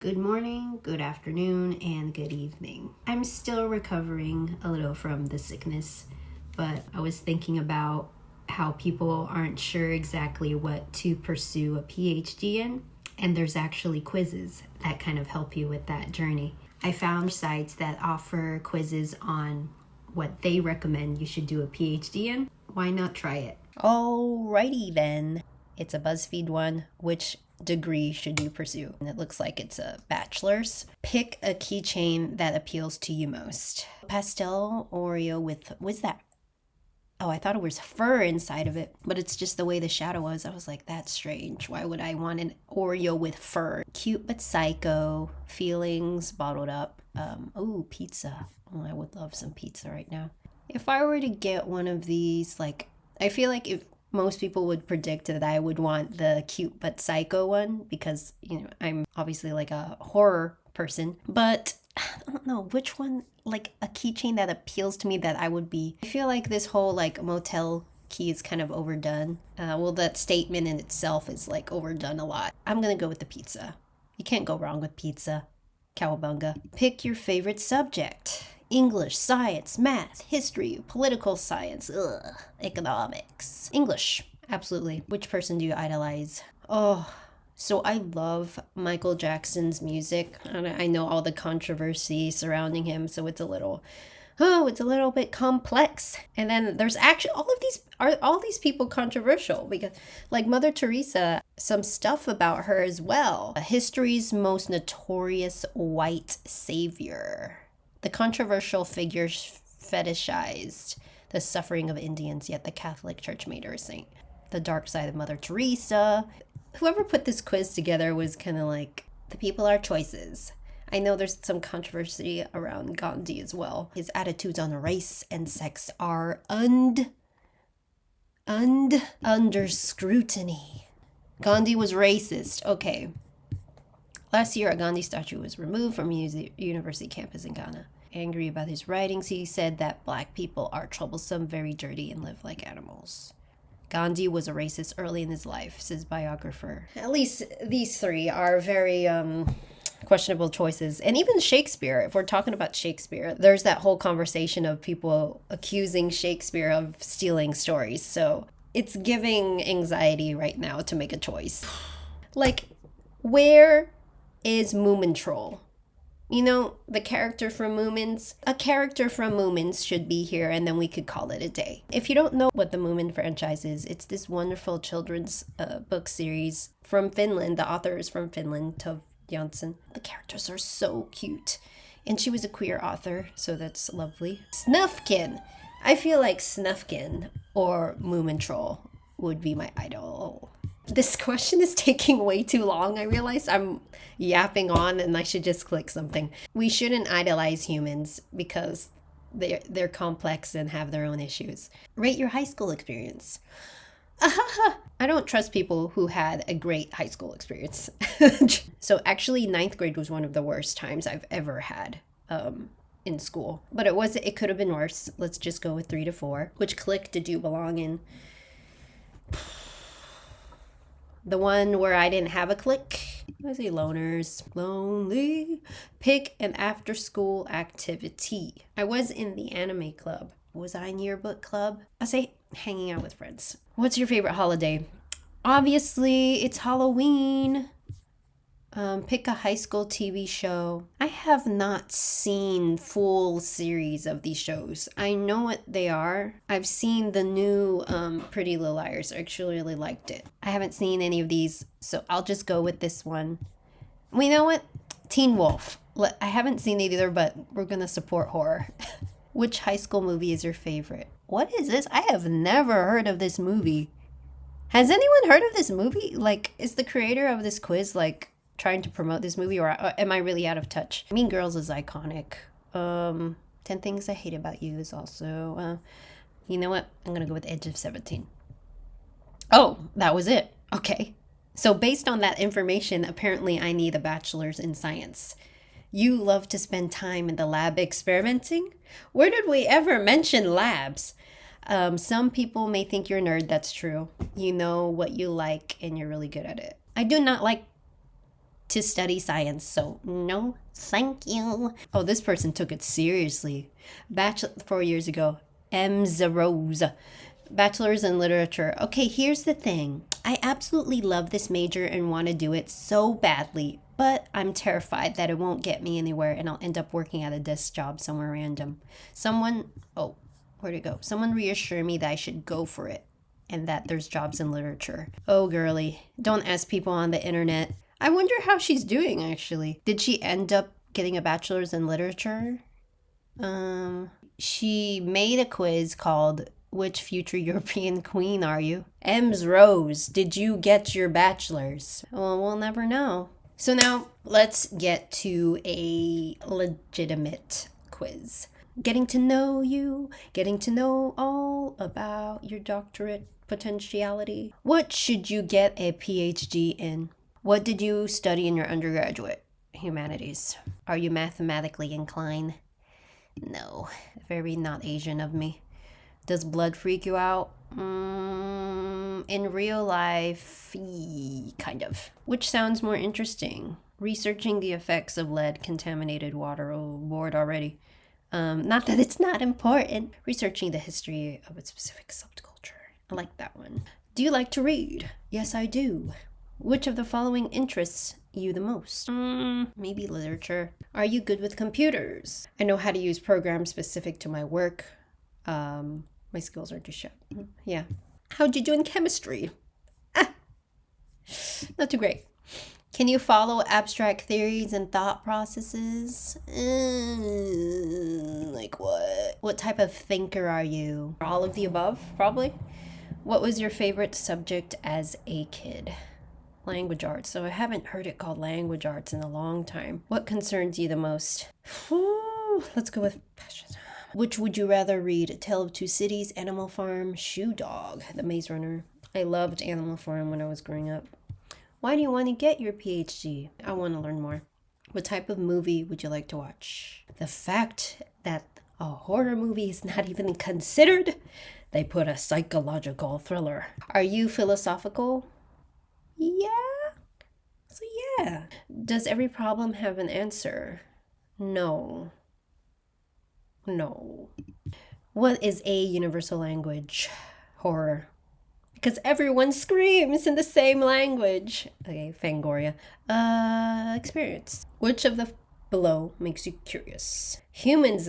Good morning, good afternoon, and good evening. I'm still recovering a little from the sickness, but I was thinking about how people aren't sure exactly what to pursue a PhD in, and there's actually quizzes that kind of help you with that journey. I found sites that offer quizzes on what they recommend you should do a PhD in. Why not try it? Alrighty then. It's a BuzzFeed one. Which degree should you pursue? And it looks like it's a bachelor's. Pick a keychain that appeals to you most. Pastel Oreo with, what's that? Oh, I thought it was fur inside of it, but it's just the way the shadow was. I was like, that's strange. Why would I want an Oreo with fur? Cute but psycho. Feelings bottled up. Oh, pizza. Oh, I would love some pizza right now. If I were to get one of these, I feel like if most people would predict that I would want the cute but psycho one because, I'm obviously like a horror person, but I don't know which one, like a keychain that appeals to me that I would be. I feel like this whole like motel key is kind of overdone. That statement in itself is like overdone a lot. I'm gonna go with the pizza. You can't go wrong with pizza. Cowabunga. Pick your favorite subject. English, science, math, history, political science, economics. English, absolutely. Which person do you idolize? Oh, so I love Michael Jackson's music. I know all the controversy surrounding him, so it's a little bit complex. And then there's actually all these people controversial because like Mother Teresa, some stuff about her as well. History's most notorious white savior. The controversial figures fetishized the suffering of Indians, yet the Catholic Church made her a saint. The dark side of Mother Teresa. Whoever put this quiz together was kind of like, the people are choices. I know there's some controversy around Gandhi as well. His attitudes on race and sex are under scrutiny. Gandhi was racist. Okay. Last year, a Gandhi statue was removed from a university campus in Ghana. Angry about his writings, he said that black people are troublesome, very dirty, and live like animals. Gandhi was a racist early in his life, says biographer. At least these three are very questionable choices. And even Shakespeare, if we're talking about Shakespeare, there's that whole conversation of people accusing Shakespeare of stealing stories. So it's giving anxiety right now to make a choice. Like, where is Moomin Troll? You know, the character from Moomins? A character from Moomins should be here and then we could call it a day. If you don't know what the Moomin franchise is, it's this wonderful children's book series from Finland. The author is from Finland, Tove Jansson. The characters are so cute. And she was a queer author, so that's lovely. Snufkin! I feel like Snufkin or Moomin Troll would be my idol. This question is taking way too long. I realize I'm yapping on and I should just click something. We shouldn't idolize humans because they're complex and have their own issues. Rate your high school experience. I don't trust people who had a great high school experience. So actually, ninth grade was one of the worst times I've ever had in school. But it could have been worse. Let's just go with 3 to 4. Which clique did you belong in? The one where I didn't have a clique. I say loners. Lonely. Pick an after school activity. I was in the anime club. Was I in yearbook club? I say hanging out with friends. What's your favorite holiday? Obviously, it's Halloween. Pick a high school TV show. I have not seen full series of these shows. I know what they are. I've seen the new Pretty Little Liars. I actually really liked it. I haven't seen any of these, so I'll just go with this one. We know what? Teen Wolf. I haven't seen it either, but we're gonna support horror. Which high school movie is your favorite? What is this? I have never heard of this movie. Has anyone heard of this movie? Like, is the creator of this quiz trying to promote this movie, or am I really out of touch? Mean Girls is iconic. 10 Things I Hate About You is also, you know what? I'm gonna go with Edge of 17. Oh, that was it. Okay. So based on that information, apparently I need a bachelor's in science. You love to spend time in the lab experimenting? Where did we ever mention labs? Some people may think you're a nerd. That's true. You know what you like and you're really good at it. I do not like to study science, so no thank you. Oh, this person took it seriously. Bachelor 4 years ago. M's Rose. Bachelor's in literature. Okay, here's the thing. I absolutely love this major and want to do it so badly, but I'm terrified that it won't get me anywhere and I'll end up working at a desk job somewhere random. Where'd it go? Someone reassure me that I should go for it and that there's jobs in literature. Oh, girly, don't ask people on the internet. I wonder how she's doing, actually. Did she end up getting a bachelor's in literature? She made a quiz called Which Future European Queen Are You? M's Rose, did you get your bachelor's? Well, we'll never know. So now let's get to a legitimate quiz. Getting to know you, getting to know all about your doctorate potentiality. What should you get a PhD in? What did you study in your undergraduate? Humanities. Are you mathematically inclined? No, very not Asian of me. Does blood freak you out? In real life, kind of. Which sounds more interesting? Researching the effects of lead-contaminated water. Oh, bored already. Not that it's not important. Researching the history of a specific subculture. I like that one. Do you like to read? Yes, I do. Which of the following interests you the most? Maybe literature. Are you good with computers? I know how to use programs specific to my work. My skills are too sharp. Yeah. How'd you do in chemistry? Not too great. Can you follow abstract theories and thought processes? Like what? What type of thinker are you? All of the above, probably. What was your favorite subject as a kid? Language arts. So I haven't heard it called language arts in a long time. What concerns you the most? Let's go with passion. Which would you rather read? A Tale of Two Cities, Animal Farm, Shoe Dog, The Maze Runner. I loved Animal Farm when I was growing up. Why do you want to get your PhD? I want to learn more. What type of movie would you like to watch? The fact that a horror movie is not even considered, they put a psychological thriller. Are you philosophical? Yeah. So yeah. Does every problem have an answer? No. No. What is a universal language? Horror. Because everyone screams in the same language. Okay, Fangoria. Experience. Which of the below makes you curious? Humans.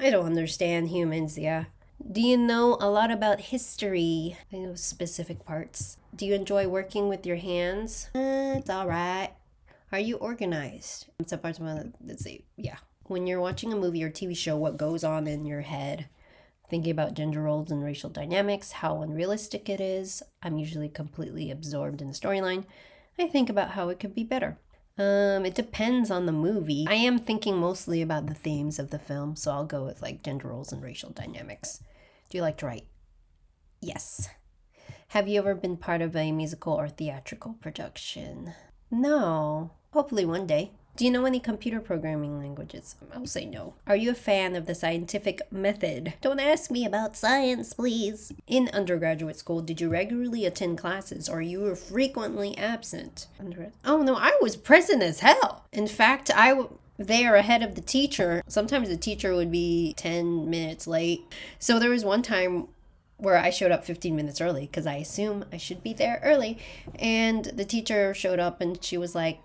I don't understand humans, yeah. Do you know a lot about history? I know specific parts. Do you enjoy working with your hands? It's alright. Are you organized? Some parts of my, let's see, yeah. When you're watching a movie or TV show, what goes on in your head? Thinking about gender roles and racial dynamics, how unrealistic it is. I'm usually completely absorbed in the storyline. I think about how it could be better. It depends on the movie. I am thinking mostly about the themes of the film, so I'll go with like gender roles and racial dynamics. Do you like to write? Yes. Have you ever been part of a musical or theatrical production? No. Hopefully one day. Do you know any computer programming languages? I'll say no. Are you a fan of the scientific method? Don't ask me about science, please. In undergraduate school, did you regularly attend classes or you were frequently absent? Oh no, I was present as hell. In fact, there ahead of the teacher. Sometimes the teacher would be 10 minutes late. So there was one time where I showed up 15 minutes early because I assume I should be there early. And the teacher showed up and she was like,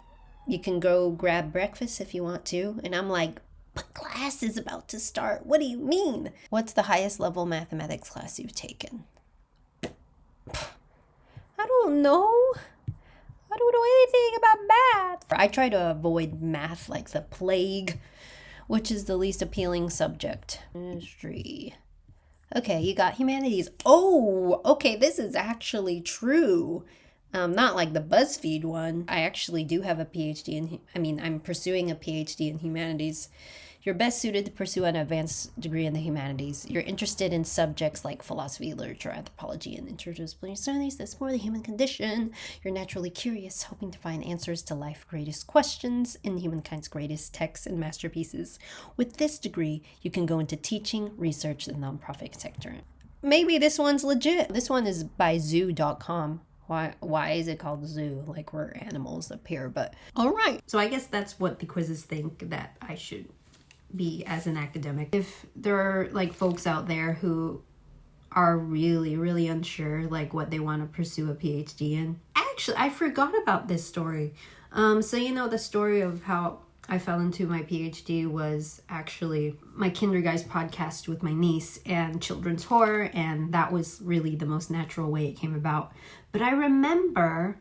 you can go grab breakfast if you want to. And I'm like, but class is about to start. What do you mean? What's the highest level mathematics class you've taken? I don't know. I don't know anything about math. I try to avoid math like the plague. Which is the least appealing subject? History. Okay, you got humanities. Oh, okay, this is actually true. Not like the BuzzFeed one. I actually do have a PhD I'm pursuing a PhD in humanities. You're best suited to pursue an advanced degree in the humanities. You're interested in subjects like philosophy, literature, anthropology, and interdisciplinary studies that explore the human condition. You're naturally curious, hoping to find answers to life's greatest questions in humankind's greatest texts and masterpieces. With this degree, you can go into teaching, research, and the nonprofit sector. Maybe this one's legit. This one is by zoo.com. Why is it called zoo? Like we're animals up here, but all right. So I guess that's what the quizzes think that I should be as an academic. If there are like folks out there who are really unsure like what they want to pursue a PhD in. Actually, I forgot about this story. So you know the story of how I fell into my PhD was actually my Kindergeist podcast with my niece and children's horror, and that was really the most natural way it came about. But I remember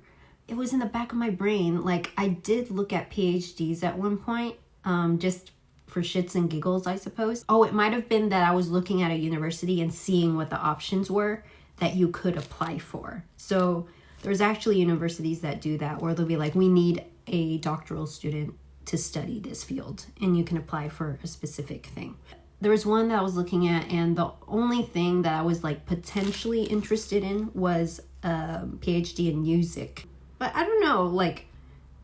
it was in the back of my brain, like I did look at PhDs at one point, just for shits and giggles, I suppose. Oh, it might have been that I was looking at a university and seeing what the options were that you could apply for. So there's actually universities that do that, where they'll be like, we need a doctoral student to study this field, and you can apply for a specific thing. There was one that I was looking at, and the only thing that I was like potentially interested in was a PhD in music. But I don't know, like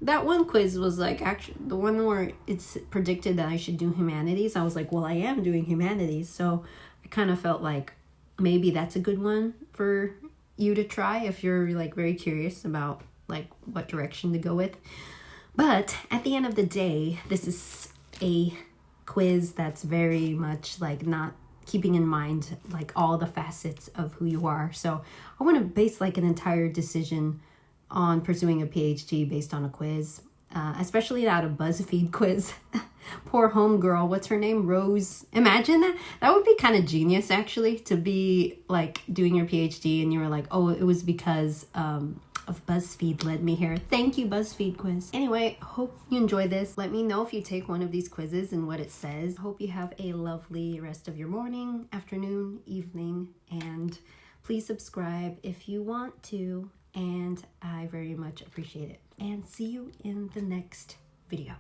that one quiz was like actually the one where it's predicted that I should do humanities. I was like, well, I am doing humanities. So I kind of felt like maybe that's a good one for you to try if you're like very curious about like what direction to go with. But at the end of the day, this is a quiz that's very much like not keeping in mind like all the facets of who you are. So I want to base like an entire decision on pursuing a PhD based on a quiz, especially not a BuzzFeed quiz. Poor homegirl, what's her name? Rose. Imagine that. That would be kind of genius, actually, to be like doing your PhD and you were like, oh, it was because of BuzzFeed led me here. Thank you, BuzzFeed quiz. Anyway, hope you enjoy this. Let me know if you take one of these quizzes and what it says. Hope you have a lovely rest of your morning, afternoon, evening, and please subscribe if you want to. And I very much appreciate it. And see you in the next video.